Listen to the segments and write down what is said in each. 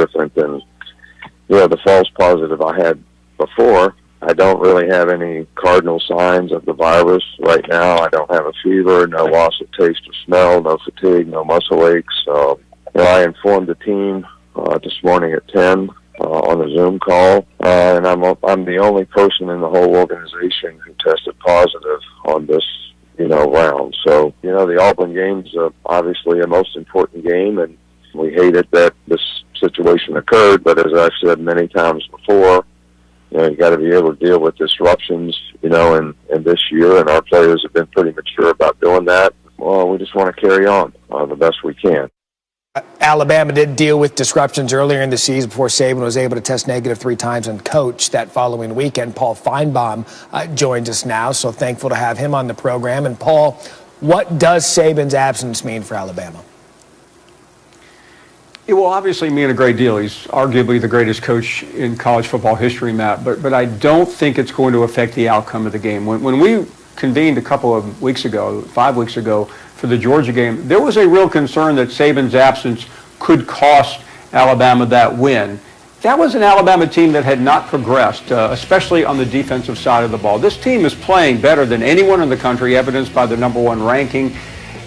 different than, the false positive I had before. I don't really have any cardinal signs of the virus right now. I don't have a fever, no loss of taste or smell, no fatigue, no muscle aches. I informed the team this morning at 10 on a Zoom call, and I'm the only person in the whole organization who tested positive on this, round. So, the Auburn game's obviously a most important game, and we hated that this situation occurred, but as I've said many times before, you got to be able to deal with disruptions, in this year, and our players have been pretty mature about doing that. Well, we just want to carry on the best we can. Alabama did deal with disruptions earlier in the season before Saban was able to test negative 3 times and coach that following weekend. Paul Finebaum joins us now, so thankful to have him on the program. And Paul, what does Saban's absence mean for Alabama? It will obviously mean a great deal. He's arguably the greatest coach in college football history, Matt, but I don't think it's going to affect the outcome of the game. When we convened a couple of weeks ago, 5 weeks ago, for the Georgia game, there was a real concern that Saban's absence could cost Alabama that win. That was an Alabama team that had not progressed, especially on the defensive side of the ball. This team is playing better than anyone in the country, evidenced by the #1 ranking.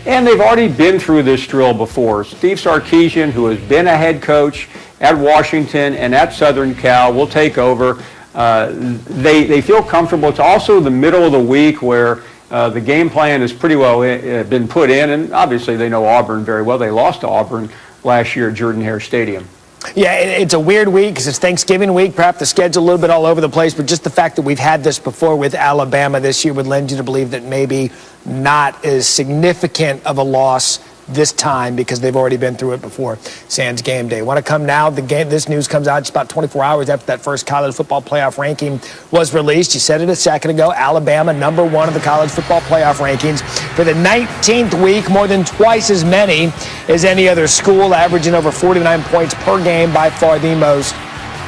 And they've already been through this drill before. Steve Sarkisian, who has been a head coach at Washington and at Southern Cal, will take over. They feel comfortable. It's also the middle of the week where the game plan has pretty well been put in, and obviously they know Auburn very well. They lost to Auburn last year at Jordan-Hare Stadium. Yeah, it's a weird week because it's Thanksgiving week. Perhaps the schedule a little bit all over the place, but just the fact that we've had this before with Alabama this year would lend you to believe that maybe not as significant of a loss this time because they've already been through it before. Sans game day. Want to come now? This news comes out just about 24 hours after that first college football playoff ranking was released. You said it a second ago. Alabama, #1 of the college football playoff rankings for the 19th week, more than twice as many as any other school, averaging over 49 points per game, by far the most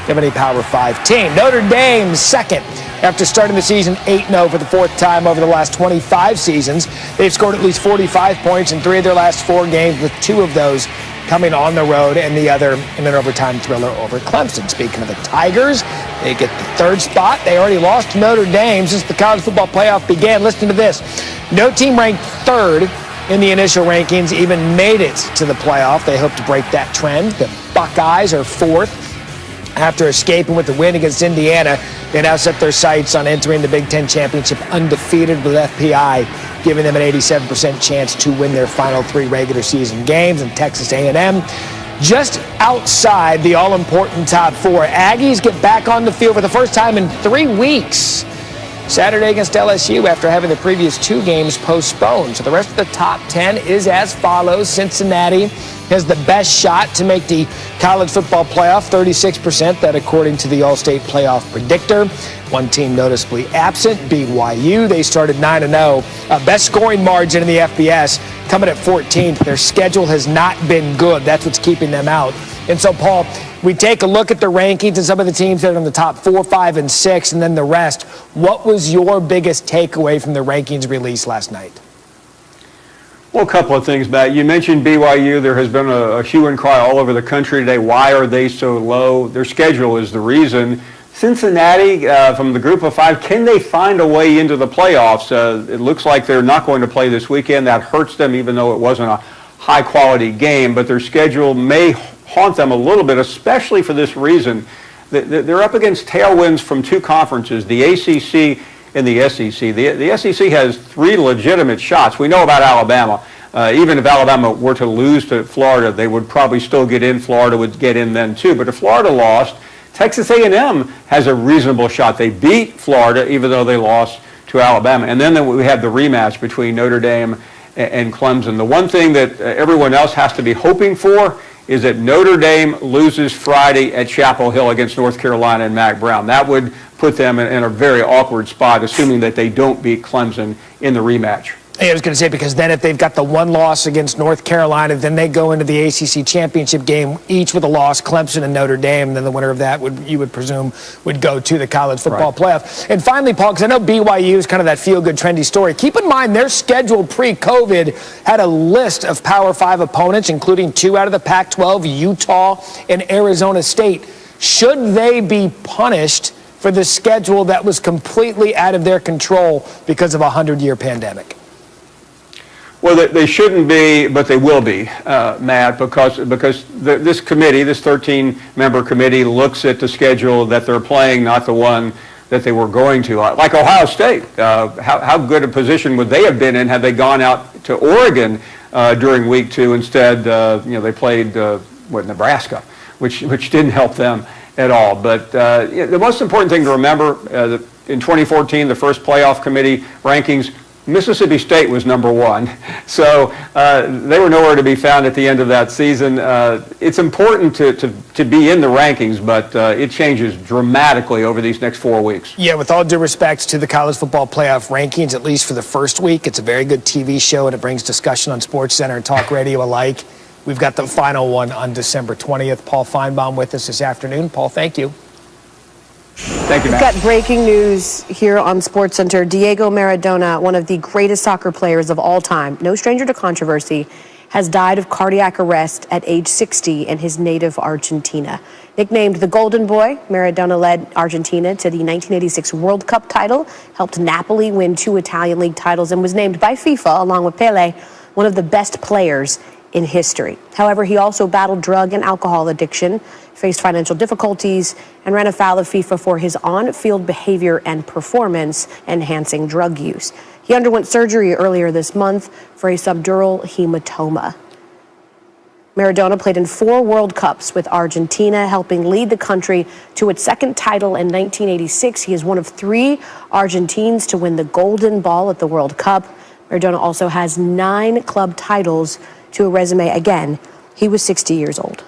of any Power 5 team. Notre Dame second. After starting the season 8-0 for the 4th time over the last 25 seasons, they've scored at least 45 points in 3 of their last 4 games, with 2 of those coming on the road and the other in an overtime thriller over Clemson. Speaking of the Tigers, they get the 3rd spot. They already lost to Notre Dame since the college football playoff began. Listen to this. No team ranked 3rd in the initial rankings even made it to the playoff. They hope to break that trend. The Buckeyes are 4th. After escaping with the win against Indiana, they now set their sights on entering the Big Ten Championship undefeated, with FPI giving them an 87% chance to win their final 3 regular season games. And Texas A&M just outside the all-important top 4. Aggies get back on the field for the first time in 3 weeks Saturday against LSU after having the previous 2 games postponed. So the rest of the top 10 is as follows. Cincinnati has the best shot to make the college football playoff, 36%, that according to the All-State Playoff Predictor. One team noticeably absent, BYU. They started 9-0. Best scoring margin in the FBS, coming at 14th. Their schedule has not been good. That's what's keeping them out. And so, Paul, we take a look at the rankings and some of the teams that are in the top 4, 5, and 6, and then the rest. What was your biggest takeaway from the rankings release last night? Well, a couple of things, Matt. You mentioned BYU. There has been a hue and cry all over the country today. Why are they so low? Their schedule is the reason. Cincinnati, from the group of 5, can they find a way into the playoffs? It looks like they're not going to play this weekend. That hurts them, even though it wasn't a high-quality game. But their schedule may haunt them a little bit, especially for this reason. They're up against tailwinds from 2 conferences, the ACC and the SEC. The SEC has 3 legitimate shots. We know about Alabama. Even if Alabama were to lose to Florida, they would probably still get in. Florida would get in then too. But if Florida lost, Texas A&M has a reasonable shot. They beat Florida even though they lost to Alabama. And then we have the rematch between Notre Dame and Clemson. The one thing that everyone else has to be hoping for is that Notre Dame loses Friday at Chapel Hill against North Carolina and Mack Brown. That would put them in a very awkward spot, assuming that they don't beat Clemson in the rematch. I was going to say, because then if they've got the one loss against North Carolina, then they go into the ACC championship game, each with a loss, Clemson and Notre Dame, and then the winner of that you would presume would go to the college football playoff. And finally, Paul, because I know BYU is kind of that feel-good, trendy story, keep in mind their schedule pre-COVID had a list of Power 5 opponents, including 2 out of the Pac-12, Utah and Arizona State. Should they be punished for the schedule that was completely out of their control because of a 100-year pandemic? Well, they shouldn't be, but they will be, Matt, because this committee, this 13-member committee, looks at the schedule that they're playing, not the one that they were going to. Like Ohio State, how good a position would they have been in had they gone out to Oregon during week 2 instead? They played Nebraska, which didn't help them at all. But the most important thing to remember, in 2014, the first playoff committee rankings, Mississippi State was number 1, so they were nowhere to be found at the end of that season. It's important to be in the rankings, but it changes dramatically over these next 4 weeks. Yeah, with all due respect to the college football playoff rankings, at least for the first week, it's a very good TV show, and it brings discussion on SportsCenter and talk radio alike. We've got the final one on December 20th. Paul Finebaum with us this afternoon. Paul, thank you. Thank you, Matt. We've got breaking news here on SportsCenter. Diego Maradona, one of the greatest soccer players of all time, no stranger to controversy, has died of cardiac arrest at age 60 in his native Argentina. Nicknamed the Golden Boy, Maradona led Argentina to the 1986 World Cup title, helped Napoli win 2 Italian league titles, and was named by FIFA, along with Pele, one of the best players in history. However, he also battled drug and alcohol addiction, faced financial difficulties, and ran afoul of FIFA for his on-field behavior and performance-enhancing drug use. He underwent surgery earlier this month for a subdural hematoma. Maradona played in 4 World Cups with Argentina, helping lead the country to its second title in 1986. He is one of 3 Argentines to win the Golden Ball at the World Cup. Maradona also has 9 club titles to a resume. Again, he was 60 years old.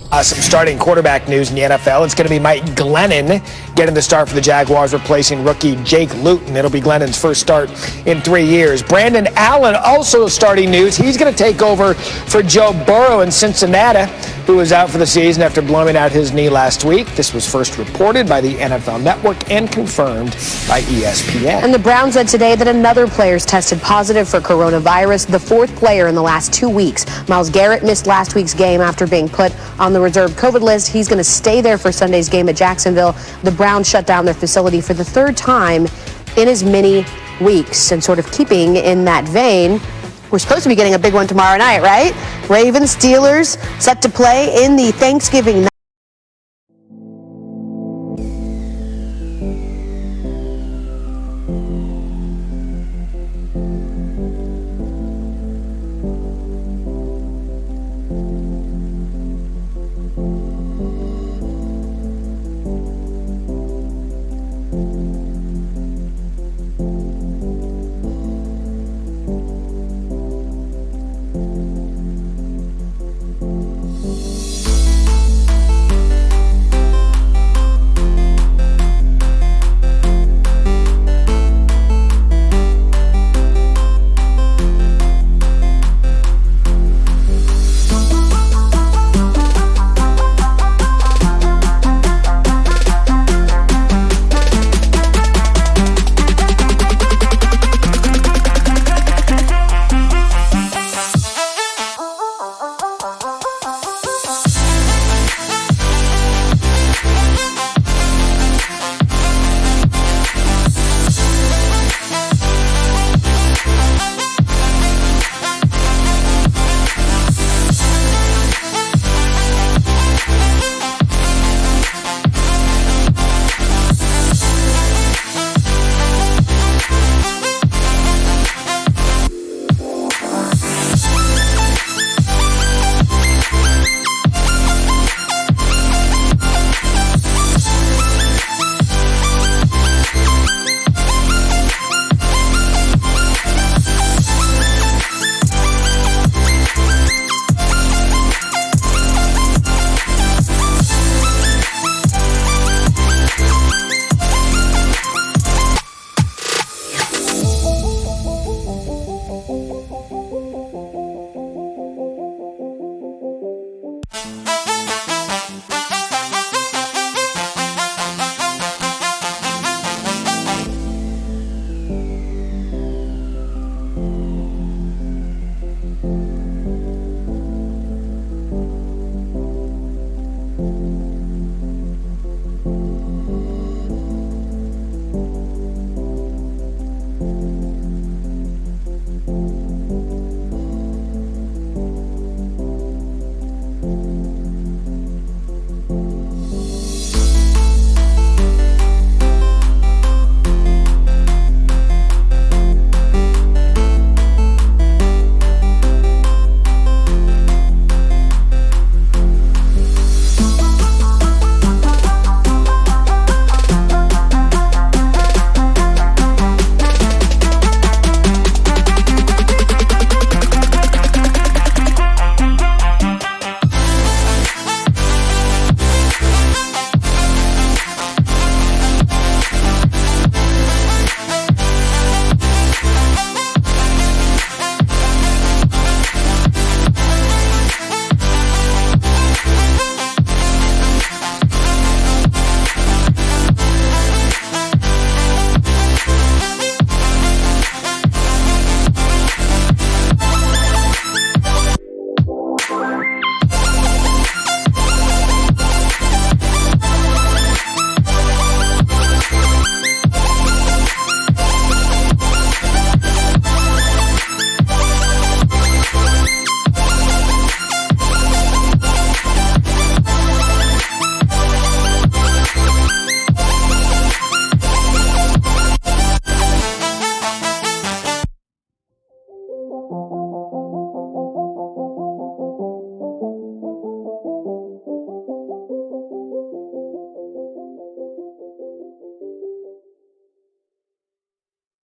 Some starting quarterback news in the NFL. It's going to be Mike Glennon getting the start for the Jaguars, replacing rookie Jake Luton. It'll be Glennon's first start in 3 years. Brandon Allen, also starting news. He's going to take over for Joe Burrow in Cincinnati, who was out for the season after blowing out his knee last week. This was first reported by the NFL Network and confirmed by ESPN. And the Browns said today that another player's tested positive for coronavirus, the 4th player in the last 2 weeks. Myles Garrett missed last week's game after being put on the reserve COVID list. He's going to stay there for Sunday's game at Jacksonville. The Browns shut down their facility for the 3rd time in as many weeks. And sort of keeping in that vein, we're supposed to be getting a big one tomorrow night, right? Ravens, Steelers set to play in the Thanksgiving night.